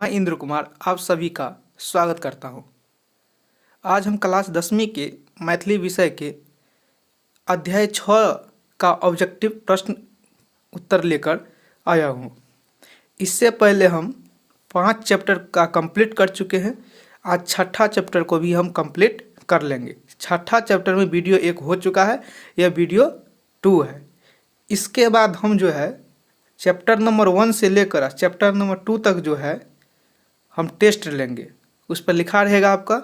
मैं इंद्र कुमार आप सभी का स्वागत करता हूं। आज हम क्लास 10वीं के मैथिली विषय के अध्याय 6 का ऑब्जेक्टिव प्रश्न उत्तर लेकर आया हूं। इससे पहले हम 5 चैप्टर का कंप्लीट कर चुके हैं। आज छठा चैप्टर को भी हम कंप्लीट कर लेंगे। छठा चैप्टर में वीडियो 1 हो चुका है, यह वीडियो 2 है। इसके बाद हम जो है चैप्टर नंबर 1 से लेकर चैप्टर नंबर 2 तक जो है हम टेस्ट लेंगे। उस पर लिखा रहेगा आपका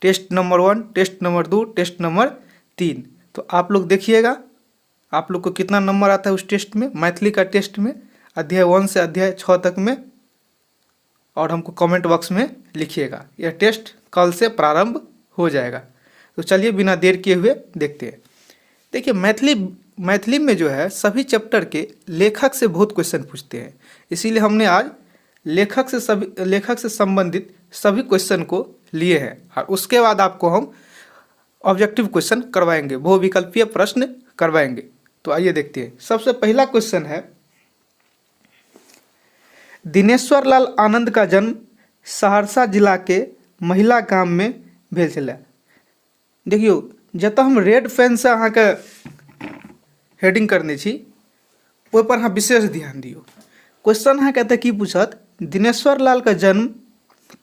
test number 1, test number 2, test number 3। तो आप लोग देखिएगा आप लोग को कितना नंबर आता है उस टेस्ट में, मैथिली का टेस्ट में, अध्याय 1 से अध्याय 6 तक में, और हमको कमेंट बॉक्स में लिखिएगा। यह टेस्ट कल से प्रारंभ हो जाएगा। तो चलिए बिना देर किए हुए देखते हैं। देखिए मैथिली में जो है सभी चैप्टर के लेखक से बहुत क्वेश्चन पूछते हैं, इसीलिए हमने आज लेखक से संबंधित सभी क्वेश्चन को लिए हैं और उसके बाद आपको हम ऑब्जेक्टिव क्वेश्चन करवाएंगे, बहुविकल्पीय प्रश्न करवाएंगे। तो आइए देखते हैं। सबसे पहला क्वेश्चन है, दिनेश्वर लाल आनंद का जन्म सहरसा जिला के महिला गांव में भेल छलै। देखियो जतऽ हम रेड पेन से अहाँ के हेडिंग करने छी ओहि पर अहाँ विशेष ध्यान दियो। क्वेश्चन अहाँ कहते की पूछत, दिनेश्वर लाल का जन्म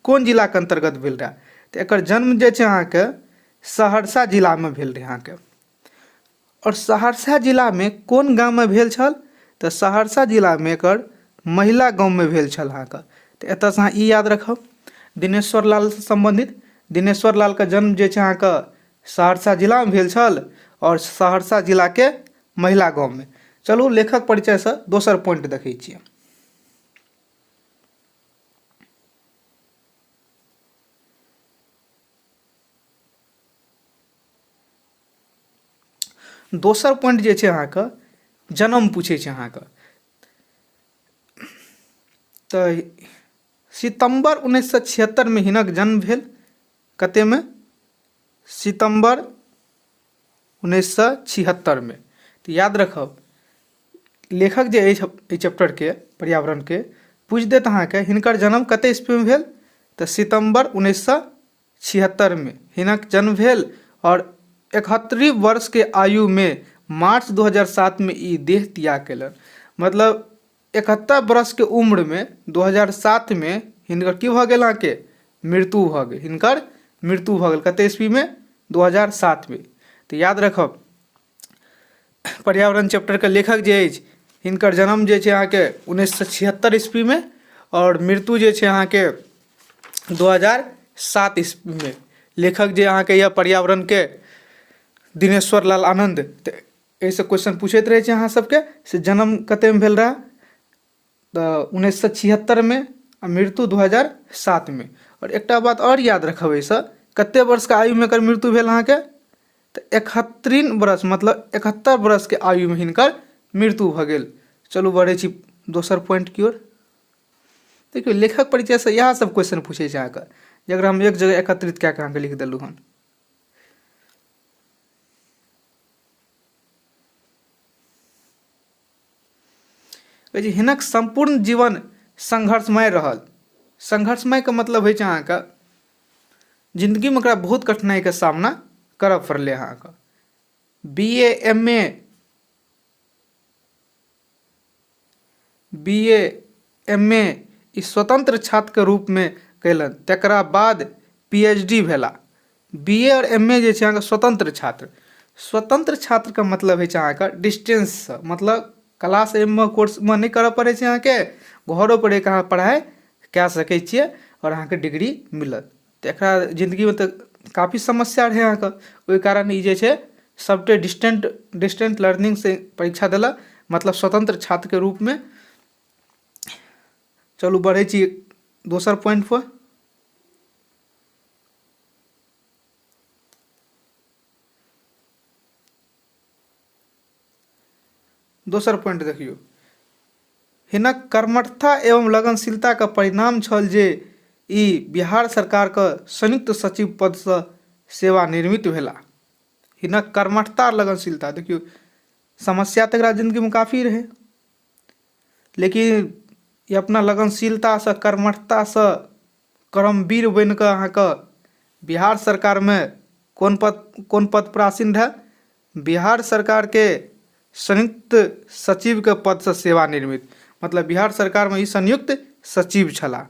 कौन जिला के अंतर्गत भेल रहा। तो एकर जन्म जे छै अहाँ के सहरसा जिला में भेल रहे अहाँ के। और सहरसा जिला में कौन गांव में भेल छल, तो सहरसा जिला में एकर महिला गांव में भेल छल अहाँ के। तो एतऽ से अहाँ ई याद रखब दिनेश्वर लाल से संबंधित। दिनेश्वर लाल का जन्म जे छै अहाँ के सहरसा जिला में भेल छल और सहरसा जिला के महिला गांव में। चलू लेखक परिचय से दोसर पॉइंट देखै छियै। दोसर पॉइंट जे छै अहाँ के जन्म पूछे छै अहाँ के। तो सितंबर 1976 में हिनक जन्म भेल। कते में? सितंबर 1976 में। तो याद रखब लेखक जे एहि चैप्टर के पर्यावरण के पूछ देत अहाँ के हिनकर जन्म कते ईस्वी में भेल, तो सितंबर 1976 में हिनक जन्म भेल और 71 वर्ष के आयु में मार्च 2007 में ई देह त्याग केलन। मतलब 71 वर्ष के उम्र में 2007 में हिनकर की भ गेल अहाँ के मृत्यु भ गेल। हिनकर मृत्यु भ गेल कते ईस्वी में? 2007 में। तो याद रखब पर्यावरण चैप्टर के लेखक जे अछि हिनकर जन्म जे छै अहाँ के 1976 ईस्वी में और मृत्यु जे छै अहाँ के 2007 ईस्वी में। लेखक जे अहाँ के यह पर्यावरण के दिनेश्वर लाल आनंद। तो ऐसे क्वेश्चन पूछते रहे अहाँ सबके से जन्म कते में भेल रहा, तो 1976 में और मृत्यु 2007 में। और एक बात और याद रखब ऐसा कते वर्ष के आयु में कर मृत्यु भेल अहाँ के, तो 71 वर्ष मतलब 71 वर्ष के आयु में हिनकर मृत्यु भ गेल। चलू बढ़े छी दोसर पॉइंट की ओर। देखियो लेखक परिचय से यह सब क्वेश्चन पूछे छै अहाँ के, जकरा हम एक जगह एकत्रित कए के अहाँ के लिख देलू हन। हिनक संपूर्ण जीवन संघर्षमय रहल। संघर्षमय का मतलब है अहाँ के जिंदगी में एकरा बहुत कठिनाई के सामना करऽ पड़ले अहाँ के। बीए एमए ई स्वतंत्र छात्र के रूप में कैलन। तकरा बाद पीएचडी भेला। बीए और एमए जे छै अहाँ के स्वतंत्र छात्र का मतलब है अहाँ के डिस्टेंस से, मतलब क्लास में कोर्स में नहीं करऽ पड़े छै अहाँ के, घरों पर एक अहाँ पढ़ाई कए सकै छियै और अहाँ के डिग्री मिलत। तो एकरा जिंदगी में तो काफ़ी समस्या रहे अहाँ के, ओहि कारण ई जे छै सबटे डिस्टेंट लर्निंग से परीक्षा देला, मतलब स्वतंत्र छात्र के रूप में। चलू बढ़े छी दोसर पॉइंट पर। दोसर पॉइंट देखियो, हिनक कर्मठता एवं लगनशीलता का परिणाम छल जे ई बिहार सरकार का संयुक्त सचिव पद से सेवानिवृत्त भेला। हिनक कर्मठता और लगनशीलता देखियो समस्या तक जिंदगी में काफ़ी रहे, लेकिन ई अपना लगनशीलतासँ कर्मठतासँ कर्मवीर बनि कऽ अहाँके बिहार सरकारमे कोन पद प्रासीन रहै? बिहार सरकार के संयुक्त सचिव के पद से सेवानिवृत्त, मतलब बिहार सरकार में ई संयुक्त सचिव छलाह।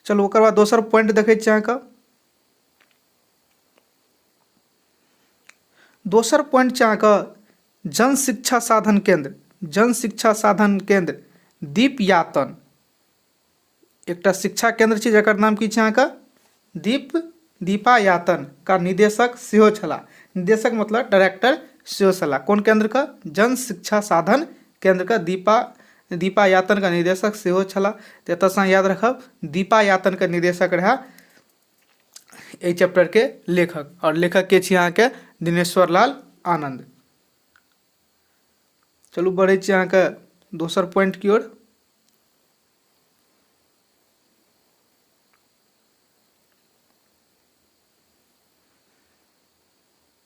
चलू ओकर बाद दोसर पॉइंट देखै छियै अहाँके। दोसर पॉइंट छै अहाँके जन शिक्षा साधन केंद्र। जन शिक्षा साधन केंद्र दीपयातन एकटा शिक्षा केंद्र छै जकर नाम की छै अहाँके? दीपायातन का निदेशक सेहो छलाह। निदेशक मतलब डायरेक्टर सेहो छलाह। कोन केंद्र का? जन शिक्षा साधन केंद्र का दीपायातन का निदेशक सेहो छलाह। तो एतऽसँ याद रखब दीपायातन का निदेशक रहा एहि चैप्टर के लेखक, और लेखक के छी अहाँके दिनेश्वर लाल आनंद। चलू बढ़ै छी अहाँके दोसर पॉइंट की ओर।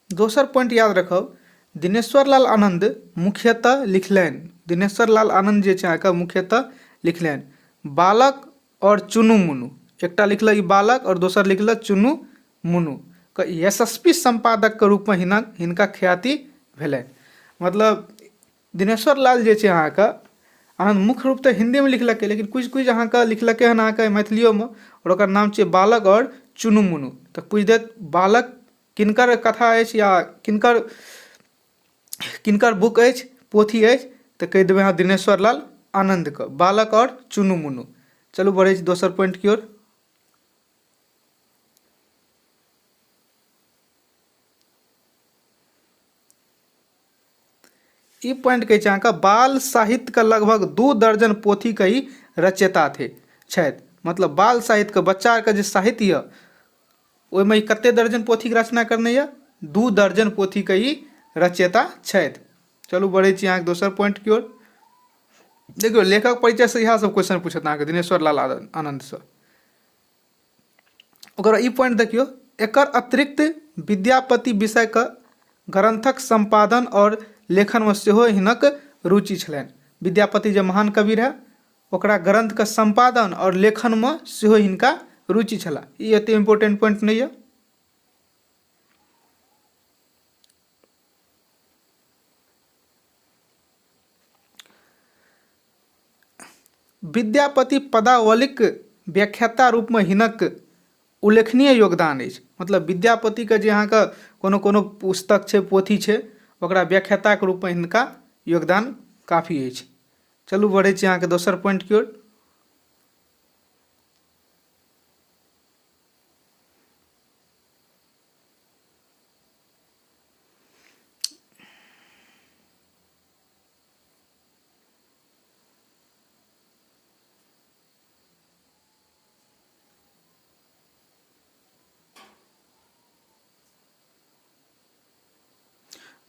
दोसर पॉइंट याद रखब दिनेश्वर लाल आनंद मुख्यतः लिखलनि। दिनेश्वर लाल आनंद जे छै अहाँके मुख्यतः लिखलनि बालक और चुनु मुनु। एकटा लिखल ई बालक और दोसर लिखल चुनु मुनु के यशस्वी संपादक के रूप में हिनका ख्याति भेलनि। मतलब दिनेश्वर लाल जे छै अहाँके आनंद मुख्य रूप से हिंदी में लिखलकै, लेकिन कुछ अहाँके लिखलकै हन अहाँके मैथिलियो में, और ओकर नाम छै बालक और चुनु मुनु। तऽ पूछि देत बालक किनकर कथा अछि या किनकर बुक अछि, पोथी अछि, तऽ कहि देबै अहाँ दिनेश्वर लाल आनंद के बालक और चुनु मुनु। चलू बढ़ै छी दोसर पॉइंट की ओर। ई पॉइंट कहै छै अहाँके बाल साहित्य के लगभग 2 दर्जन पोथी के ही रचयिता छथि। मतलब बाल साहित्य के बच्चा के जे साहित्य यऽ ओहिमे ई कते दर्जन पोथी के रचना करने यऽ? 2 दर्जन पोथी के ही रचयिता छथि। चलू बढ़ै छी अहाँके दोसर पॉइंट की ओर। देखियौ लेखक परिचय से इएह सब क्वेश्चन पूछत अहाँके दिनेश्वर लाल आनंद से। ओकर ई पॉइंट देखियौ एकर अतिरिक्त विद्यापति विषय के ग्रंथक संपादन और लेखन में सेहो हिनक रुचि छलनि। विद्यापति जे महान कवि रहै ओकरा ग्रंथ के संपादन और लेखन में सेहो हिनका रुचि छला। ई एते इम्पोर्टेंट पॉइंट नहीं है। विद्यापति पदावलीक व्याख्याता रूप में हिनक उल्लेखनीय योगदान अछि। मतलब विद्यापति के जे अहाँके कोनो पुस्तक छै, पोथी छै, ओकरा व्याख्याता के रूप में हिनका योगदान काफी अछि। चलू बढ़ै छी अहाँके दोसर पॉइंट की ओर।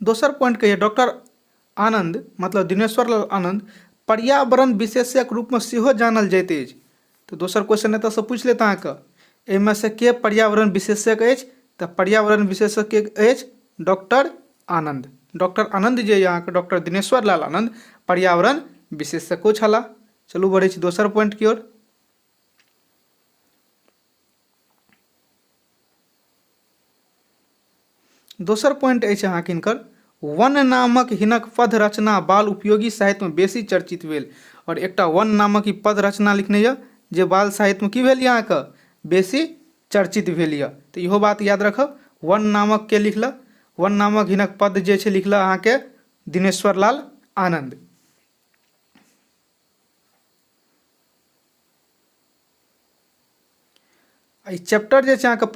दोसर पॉइंट कहिए डॉक्टर आनंद मतलब दिनेश्वर लाल आनंद पर्यावरण विशेषज्ञ रूप में सेहो जानल जाइत अछि। तो दोसर क्वेश्चन एतऽ से पूछ लेता अहाँके एहिमे से के पर्यावरण विशेषज्ञ अछि? तऽ पर्यावरण विशेषज्ञ अछि डॉक्टर आनंद। डॉक्टर आनंद जे अहाँके डॉक्टर दिनेश्वर लाल आनंद पर्यावरण विशेषज्ञ छलाह। चलू बढ़ै छी दोसर पॉइंट की ओर। दोसर पॉइंट अछि अहाँके हिनकर वन नामक हिनक पद रचना बाल उपयोगी साहित्य में बेसी चर्चित भेल। और एकटा वन नामक ई पद रचना लिखने यऽ जे बाल साहित्य में की भेल यऽ अहाँके बेसी चर्चित भेल यऽ। तो इहो बात याद रखब वन नामक के लिखल, वन नामक हिनक पद जे छै लिखल अहाँके दिनेश्वर लाल आनंद। ई चैप्टर जे छै अहाँके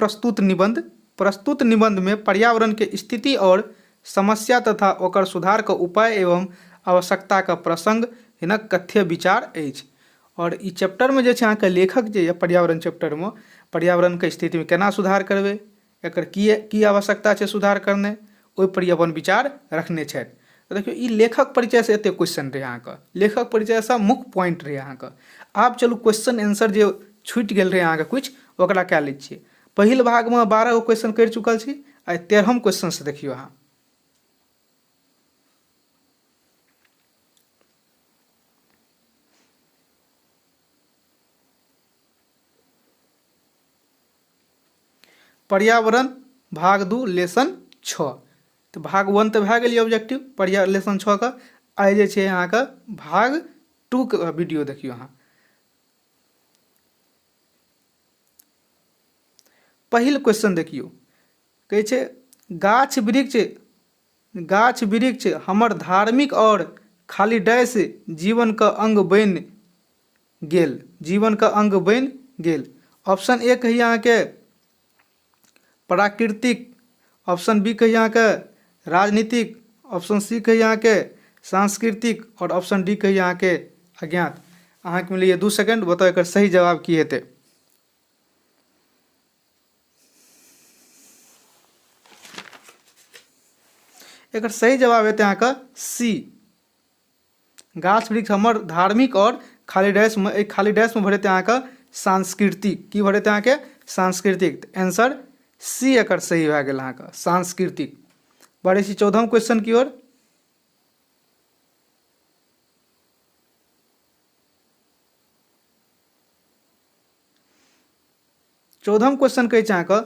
प्रस्तुत निबंध में पर्यावरण के स्थिति और समस्या तथा ओकर सुधार के उपाय एवं आवश्यकता के प्रसंग हिनक कथ्य विचार अछि। और ई चैप्टर में जे छै अहाँके लेखक जे पर्यावरण चैप्टर में पर्यावरण के स्थिति में केना सुधार करबै, एकर की आवश्यकता छै सुधार करने, ओहि पर अपन विचार रखने छथि। तो देखियो ई लेखक परिचय से एते क्वेश्चन रहे अहाँके, लेखक परिचय से मुख्य पॉइंट रहे अहाँके। आब चलू क्वेश्चन आंसर जे छूटि गेल रहे अहाँके कुछ ओकरा कए लै छियै। पहिल भाग में 12 गो क्वेश्चन कर चुकल छी, आ 13हम क्वेश्चन से देखियो अहाँ। पर्यावरण भाग 2 लेसन 6। तो भाग 1 तो भए गेल ऑब्जेक्टिव लेसन 6 का। आइ जे छै अहाँके भाग 2 के वीडियो देखियो अहाँ। पहिल क्वेश्चन देखियो, कहै छै गाछ वृक्ष हमर धार्मिक और खाली डैश जीवन का अंग बनि गेल। ऑप्शन ए कही अहाँ के प्राकृतिक, ऑप्शन बी कही अहाँ के राजनीतिक, ऑप्शन सी कही अहाँ के सांस्कृतिक और ऑप्शन डी कही अहाँ के अज्ञात। अहाँ के मिलैए 2 सेकंड, बताओ एकर सही जवाब की हेतै। एकर सही जवाब हेतै अहाँ के सी, गाछ वृक्ष हमर धार्मिक और खाली डैश में भरेतै अहाँ के सांस्कृतिक। की भरेतै अहाँ के सांस्कृतिक। आंसर सी एकर सही भए गेल अहाँ के सांस्कृतिक। बढ़ै छी 14वां क्वेश्चन की ओर। चौदहम क्वेश्चन कहै छै अहाँके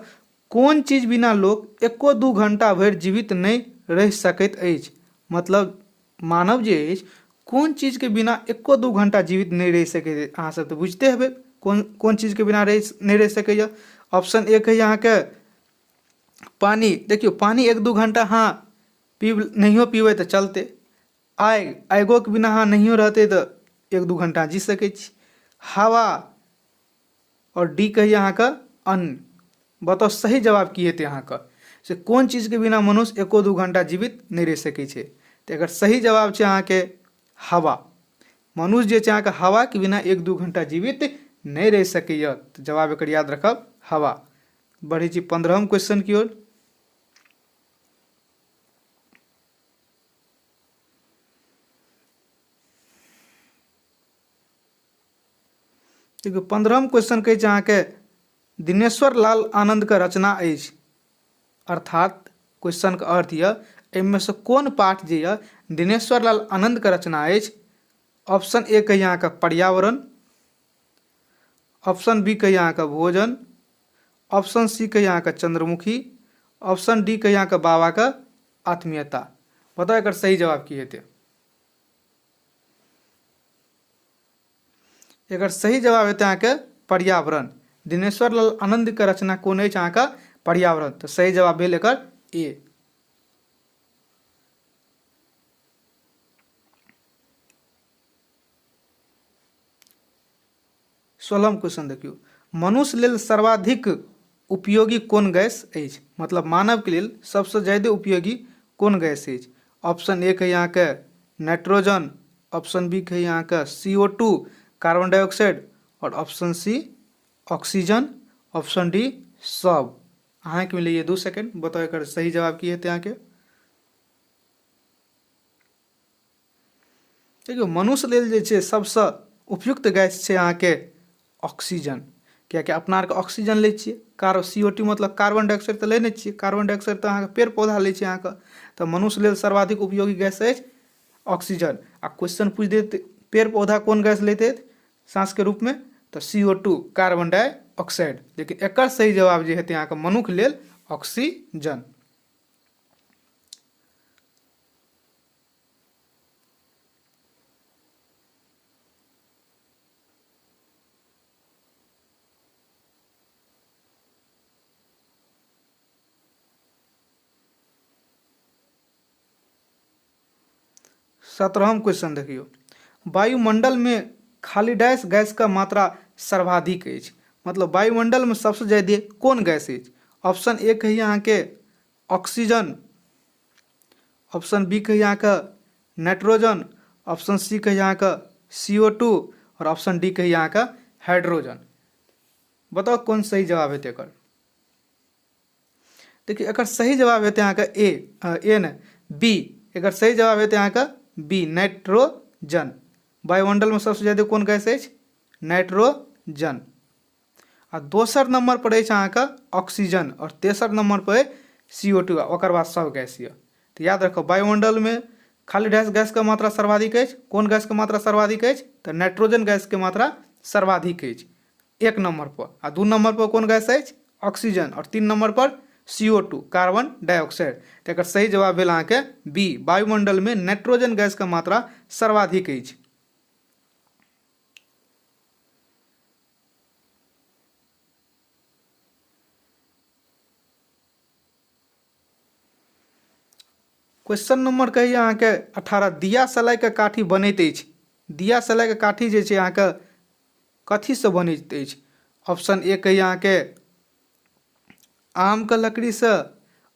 कोन चीज बिना लोग एको 2 घंटा भरि जीवित नहीं रह सकैत अछि। मतलब मानव जे अछि कोन चीज के बिना एको 2 घंटा जीवित नहीं रह सकैत। अहाँ सब तो बुझते हेबै कोन चीज के बिना नहीं रह सकैया। ऑप्शन ए कहिए अहाँ के पानी। देखियो पानी 1-2 घंटा हाँ नहियो पीबै तो चलते। आगो के बिना हाँ नहियो रहते तो 1-2 घंटा जी सकै छी। हवा और डी कहिए अहाँ के अन्न। बताओ सही जवाब की हेतै अहाँ के से कोन चीज के बिना मनुष्य 1-2 घंटा जीवित नहीं रह सकै छै। तो एकर सही जवाब छै अहाँ के हवा। मनुष्य जे छै अहाँ के हवा के बिना 1-2 घंटा जीवित नहीं रह सकैया। तो जवाब एकर याद रखब हवा। बढ़ै छी 15वां क्वेश्चन की ओर। देखियो 15वां क्वेश्चन कहै छै अहाँ के दिनेश्वर लाल आनंद के रचना अछि। अर्थात क्वेश्चन के अर्थ यऽ एहिमे से कोन पाठ जे यऽ दिनेश्वर लाल आनंद के रचना अछि। ऑप्शन ए कहिए अहाँ के पर्यावरण, ऑप्शन बी कहिए अहाँ के भोजन, ऑप्शन सी कहिए अहाँ के चंद्रमुखी, ऑप्शन डी कहिए अहाँ के बाबा के आत्मीयता। बताओ एकर सही जवाब की हेतै। एकर सही जवाब हेतै अहाँ के पर्यावरण। दिनेश्वर लाल आनंद के रचना कोन अछि अहाँ के पर्यावरण। तो सही जवाब भेल एकर ए। सोलहम क्वेश्चन देखियो, मनुष्य लेल सर्वाधिक उपयोगी कोन गैस अछि। मतलब मानव के लेल सबसे ज्यादा उपयोगी कोन गैस अछि। ऑप्शन ए कहिए अहाँ के नाइट्रोजन, ऑप्शन बी कहिए अहाँ के CO2 कार्बन डाइऑक्साइड और option C oxygen, option D सब। अहाँ के मिलैए 2 सेकंड, बताओ एकर सही जवाब की हेतै अहाँ के। देखियो मनुष्य लेल जे छै सबसे उपयुक्त गैस छै अहाँ के ऑक्सीजन। कियाकि अपना आर के ऑक्सीजन लै छियै। CO2 मतलब कार्बन डाइऑक्साइड तो लै नहीं छियै। कार्बन डाइऑक्साइड तो अहाँ के पेड़ पौधा लै छै अहाँ के। तो मनुष्य लेल सर्वाधिक उपयोगी गैस अछि ऑक्सीजन। आ क्वेश्चन पूछ देत पेड़ पौधा कोन गैस लेते सांस के रूप में, तो CO2 कार्बन डाइऑक्साइड। लेकिन एकर सही जवाब जे हेतै अहाँ के मनुष्य लेल ऑक्सीजन। सत्रहम क्वेश्चन देखियो, वायुमंडल में खाली डैश गैस का मात्रा सर्वाधिक अछि। मतलब वायुमंडल में सबसे ज्यादा कौन गैस अछि। ऑप्शन ए कहिए अहाँ के ऑक्सीजन, ऑप्शन बी कहिए अहाँ के नाइट्रोजन, ऑप्शन सी कहिए अहाँ के CO2 और ऑप्शन डी कहिए अहाँ के हाइड्रोजन। बताओ कौन सही जवाब हेतै एकर। देखिए एकर सही जवाब हेतै अहाँ के ए ने बी। एकर सही जवाब हेतै अहाँ के बी नाइट्रोजन। वायुमंडल में सबसे ज्यादा कौन गैस अछि नाइट्रोजन। आ दोसर नंबर पर अछि अहाँ के ऑक्सीजन और तेसर नंबर पर CO2 ओकर बाद सब गैस यऽ। तो याद रखो वायुमंडल में खाली डैश गैस के मात्रा सर्वाधिक अछि। कौन गैस के मात्रा सर्वाधिक अछि तो नाइट्रोजन गैस के मात्रा सर्वाधिक अछि 1 नंबर पर। आ 2 नंबर पर कौन गैस अछि ऑक्सीजन और 3 नंबर पर CO2 कार्बन डाइऑक्साइड। तो एकर सही जवाब भेल अहाँके बी, वायुमंडल में नाइट्रोजन गैस का मात्रा सर्वाधिक अछि। क्वेश्चन नंबर कहिए अहाँके 18, दिया सलाइ के काठी बनैत अछि। दिया सलाइ के काठी जे छै अहाँके कथीसँ बनैत अछि? ऑप्शन ए कहिए अहाँके आम के लकड़ी से,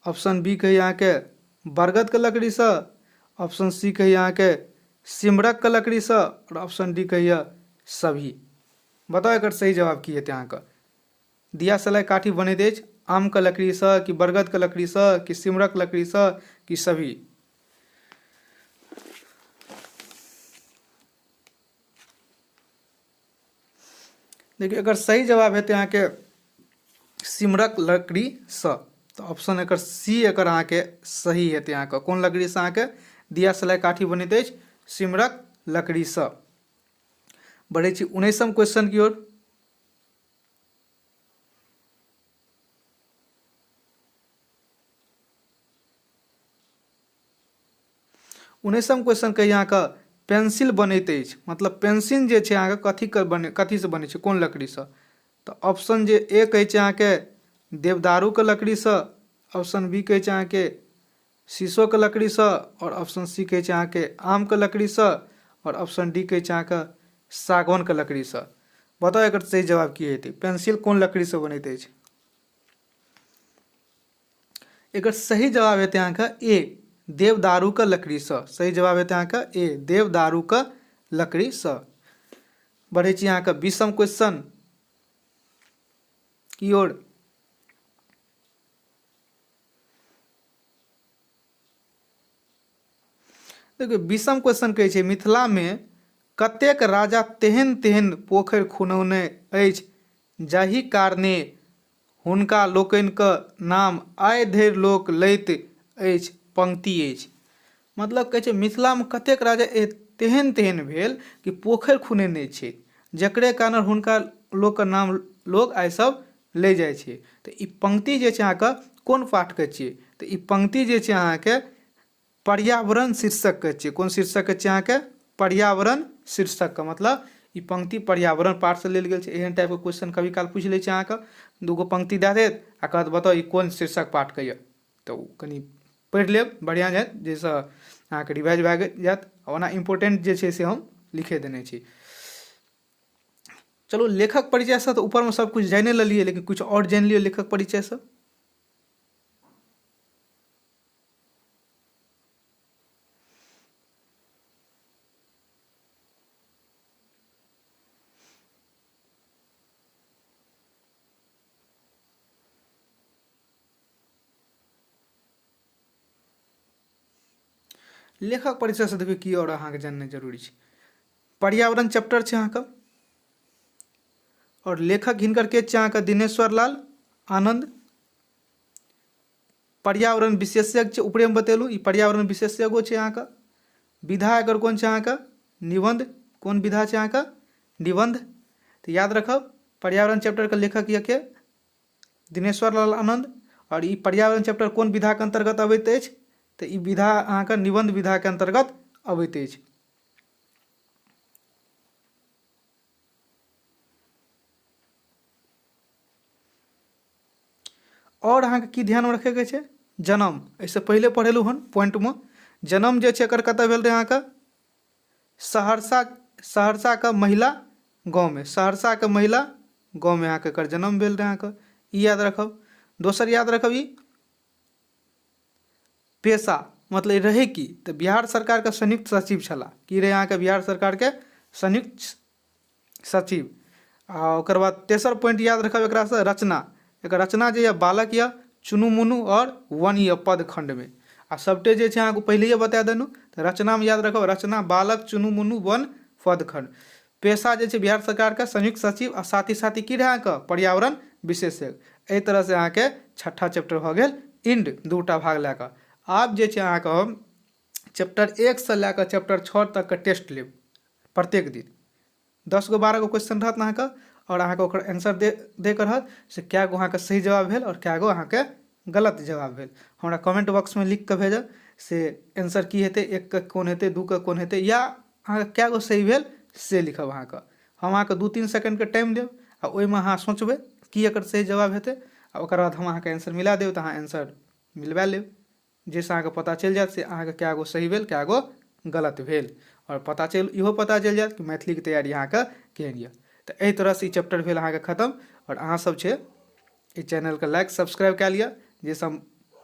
ऑप्शन बी कहिए अहाँके बरगद के लकड़ी से, ऑप्शन सी कहिए अहाँके सिमरक के लकड़ी से, और ऑप्शन डी कहिए सभी। बताओ एकर सही जवाब की हेतै अहाँके? दिया सलाइ काठी बनैत अछि आम के लकड़ी से, कि बरगद के लकड़ी से, कि सिमरक लकड़ी से, कि सभी? देखिए अगर सही जवाब हेतै अहाँके सिमरक लकड़ी से, तो ऑप्शन एकर सी एकर अहाँके सही हेतै अहाँके। कोन लकड़ी से अहाँके दिया सलाइ काठी बनैत अछि? सिमरक लकड़ी से। बढ़ै छी 19म क्वेश्चन की ओर। उन्नैसम क्वेश्चन कहिए अहाँके पेंसिल बनैत अछि, मतलब पेंसिल जे छै अहाँके कथीसँ बनै छै, कोन लकड़ीसँ? तऽ ऑप्शन जे ए कहै छै अहाँके देवदारूके लकड़ीसँ, ऑप्शन बी कहै छै अहाँके शीशोके लकड़ीसँ, और ऑप्शन सी कहै छै अहाँके आमके लकड़ीसँ, और ऑप्शन डी कहै छै अहाँके सागवानके लकड़ीसँ। बताओ एकर सही जवाब की हेतै? पेंसिल कोन लकड़ीसँ बनैत अछि? एकर सही जवाब हेतै अहाँके ए, देवदारूके लकड़ीसँ। सही जवाब हेतै अहाँके ए, देवदारूके लकड़ीसँ। बढ़ै छी अहाँके 20म क्वेश्चन की ओर। देखियौ 20म क्वेश्चन कहै छै मिथिलामे कतेक राजा तेहन तेहन पोखरि खुनौने अछि जाहि कारणे हुनका लोकनिके नाम आइ धरि लोक लैत अछि पंक्ति अछि। मतलब कहै छै मिथिलामे कतेक राजा तेहन तेहन भेल कि पोखरि खुनेने छै, जकरे कारण हुनका लोकके नाम लोक आइ सब ले जाइ छै। तऽ ई पंक्ति जे छै अहाँके कोन पाठके छियै? तऽ ई पंक्ति जे छै अहाँके पर्यावरण शीर्षकके छियै। कोन शीर्षकके छियै अहाँके? पर्यावरण शीर्षकके। मतलब ई पंक्ति पर्यावरण पाठसँ लेल गेल छै। एहन टाइपके क्वेश्चन कभी काल पूछि लै छै अहाँके, दूगो पंक्ति दए देत आ कहत बताउ ई कोन शीर्षक पाठके यऽ। तऽ कनि पढ़ि लेब बढ़िआँ जायत, जाहिसँ अहाँके रिवाइज भए जायत। ओना इम्पोर्टेंट जे छै से हम लिखे देने छी। चलू लेखक परिचयसँ तऽ ऊपरमे सबकिछु जानि लेलियै, लेकिन किछु आओर जानि लियौ लेखक परिचयसँ। लेखक परिचयसँ देखियौ की आओर अहाँके जाननाइ जरूरी छै। पर्यावरण चैप्टर छै अहाँके, और लेखक हिनकर के छै अहाँके दिनेश्वर लाल आनंद। पर्यावरण विशेषज्ञ छै, ऊपरेमे बतेलहुँ ई पर्यावरण विशेषज्ञो छै अहाँके। विधा एकर कोन छै अहाँके? निबंध। कोन विधा छै अहाँके? निबंध। तऽ याद रखब पर्यावरण चैप्टरके लेखक यऽ के? दिनेश्वर लाल आनंद। और ई पर्यावरण चैप्टर कोन विधाके अंतर्गत अबैत अछि? तऽ ई विधा अहाँके निबंध विधाके अंतर्गत अबैत अछि। और अहाँके की ध्यान रखैके छै? जन्म एहिसँ पहिले पढ़ेलहुँ हन पॉइंटमे। जन्म जे छै एकर कतऽ भेल रहै अहाँके? सहरसाके महिला गाँवमे। सहरसाके महिला गाँवमे अहाँके एकर जन्म भेल रहै अहाँके, ई याद रखब। दोसर याद रखब ई पेशा, मतलब रहै की? तऽ बिहार सरकारके संयुक्त सचिव छलाह। की रहै अहाँके? बिहार सरकारके संयुक्त सचिव। आ ओकर बाद तेसर पॉइंट याद रखब एकरासँ रचना। एकर रचना जे यऽ बालक यऽ, चुनु मुनु और वन यऽ पदखंडमे। आ सबटे जे छै अहाँके पहिलेहे बता देलहुँ। तऽ रचनामे याद रखब रचना, बालक, चुनु मुनु, वन, पदखंड। पेशा जे छै बिहार सरकारके संयुक्त सचिव, आ साथ ही साथ की रहै अहाँके? पर्यावरण विशेषज्ञ। एहि तरहसँ अहाँके छठा चैप्टर भऽ गेल इंड, दूटा भाग लए कऽ। आब जे छै अहाँके हम चैप्टर 1 से लए कऽ चैप्टर 6 तकके टेस्ट लेब प्रत्येक दिन। 10 गो 12 गो क्वेश्चन रहत अहाँके, और अहाँके ओकर आंसर देके रहत से कए गो अहाँके सही जवाब भेल और कए गो अहाँके गलत जवाब भेल। हमरा कमेंट बॉक्समे लिख कऽ भेजब से आंसर की हेतै, 1 के कोन हेतै, 2 के कोन हेतै, या अहाँके कए गो सही भेल से लिखब। अहाँके हम अहाँके 2-3 सेकंडके टाइम देब आ ओहिमे अहाँ सोचबै की एकर सही जवाब हेतै आ ओकर बाद हम अहाँके आंसर मिला देब तऽ अहाँ आंसर मिलबा लेब, जाहिसँ अहाँके पता चलि जायत से अहाँके कए गो सही भेल कए गो गलत भेल, और इहो पता चलि जायत कि मैथिलीके तैयारी अहाँके केहन यए। तऽ एहि तरहसँ ई चैप्टर भेल अहाँके खत्म। और अहाँसभ छै ई चैनलके लाइक सब्सक्राइब कए लिअ, जाहिसँ हम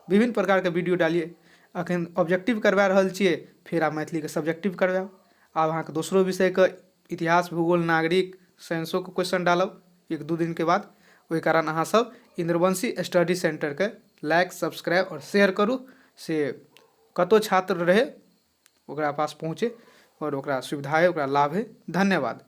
विभिन्न प्रकारके वीडियो डालिए। एखन ऑब्जेक्टिव करबा रहल छियै, फेर आब मैथिलीके सब्जेक्टिव करबायब। आब अहाँके दोसरो विषयके इतिहास, भूगोल, नागरिक, साइंसोके क्वेश्चन डालब 1-2 दिनके बाद। ओहि कारण अहाँसभ इंद्रवंशी स्टडी सेंटरके लाइक सब्सक्राइब और शेयर करू, से कतहु छात्र रहै ओकरा पास पहुँचे और ओकरा सुविधा है, ओकरा लाभ है। धन्यवाद।